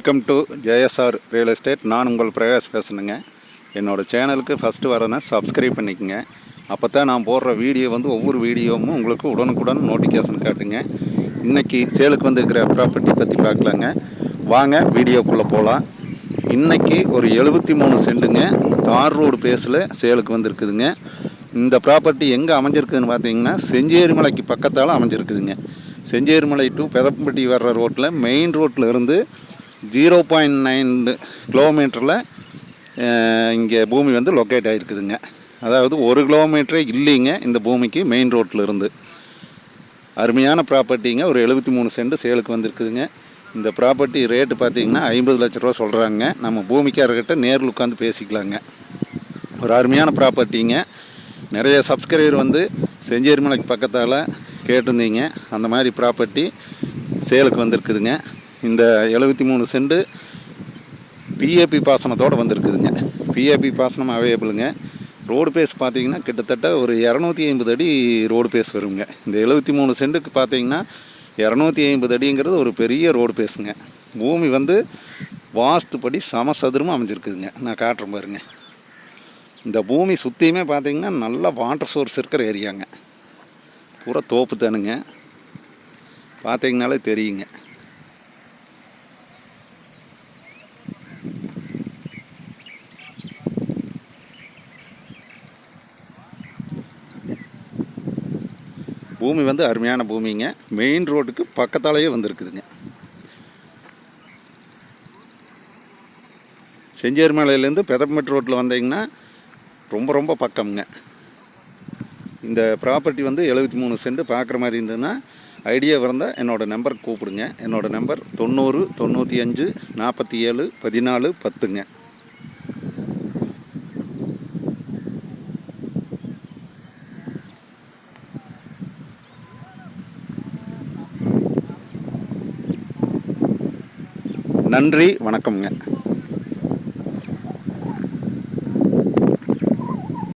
Welcome to JSR real estate. நான் உங்கள் பிரகாஷ் பேசுகிறேங்க. என்னோடய சேனலுக்கு ஃபஸ்ட்டு வரேன்னா சப்ஸ்கிரைப் பண்ணிக்கோங்க. அப்போ தான் நான் போடுற வீடியோ ஒவ்வொரு வீடியோவும் உங்களுக்கு உடனுக்குடன் நோட்டிஃபிகேஷன் காட்டுங்க. இன்றைக்கி சேலுக்கு வந்துருக்கிற ப்ராப்பர்ட்டி பற்றி பார்க்கலாங்க. வாங்க வீடியோக்குள்ளே போகலாம். இன்றைக்கி ஒரு 73 சென்ட்டுங்க தார் ரோடு பேஸில் சேலுக்கு வந்திருக்குதுங்க. இந்த ப்ராப்பர்ட்டி எங்கே அமைஞ்சிருக்குதுன்னு பார்த்தீங்கன்னா செஞ்சேரிமலைக்கு பக்கத்தால் அமைஞ்சிருக்குதுங்க. செஞ்சேரிமலை டு பெதப்பட்டி வர்ற ரோட்டில் மெயின் ரோட்டில் இருந்து 0.9 கிலோமீட்டரில் இங்கே பூமி லொக்கேட் ஆகிருக்குதுங்க. அதாவது 1 கிலோமீட்டரே இல்லைங்க இந்த பூமிக்கு மெயின் ரோட்டில் இருந்து. அருமையான ப்ராப்பர்ட்டிங்க. ஒரு 73 சென்ட் சேலுக்கு வந்திருக்குதுங்க. இந்த ப்ராப்பர்ட்டி ரேட்டு பார்த்திங்கன்னா 50 லட்ச ரூபா சொல்கிறாங்க. நம்ம பூமிக்காரர்கிட்ட நேரில் உட்காந்து பேசிக்கலாங்க. ஒரு அருமையான ப்ராப்பர்ட்டிங்க. நிறைய சப்ஸ்கிரைபர் செஞ்சேரிமலைக்கு பக்கத்தால் கேட்டிருந்தீங்க. அந்த மாதிரி ப்ராப்பர்ட்டி சேலுக்கு வந்திருக்குதுங்க. இந்த 73 சென்ட் பிஏபி பாசனத்தோடு வந்திருக்குதுங்க. பிஏபி பாசனம் அவைலபிளுங்க. ரோடு பேஸ் பார்த்திங்கன்னா கிட்டத்தட்ட ஒரு 250 அடி ரோடு பேஸ் வருங்க. இந்த 73 சென்ட்டுக்கு பார்த்திங்கன்னா 250 அடிங்கிறது ஒரு பெரிய ரோடு பேஸுங்க. பூமி வாஸ்துப்படி சமசதுரமாக அமைஞ்சிருக்குதுங்க. நான் காட்டுறேன் பாருங்க. இந்த பூமி சுற்றியுமே பார்த்திங்கன்னா நல்ல வாட்டர் சோர்ஸ் இருக்கிற ஏரியாங்க. பூரா தோப்பு தானுங்க. பார்த்திங்கனாலே தெரியுங்க. பூமி அருமையான பூமிங்க. மெயின் ரோட்டுக்கு பக்கத்தாலேயே வந்திருக்குதுங்க. செஞ்சேரிமலையிலேருந்து பெதப்பட்டி ரோட்டில் வந்தீங்கன்னா ரொம்ப பக்கம்ங்க. இந்த ப்ராப்பர்ட்டி 73 சென்ட் பார்க்குற மாதிரி இருந்ததுன்னா ஐடியா இருந்தால் என்னோடய நம்பருக்கு கூப்பிடுங்க. என்னோடய நம்பர் 90 95 47 14 10ங்க. நன்றி, வணக்கம்ங்க.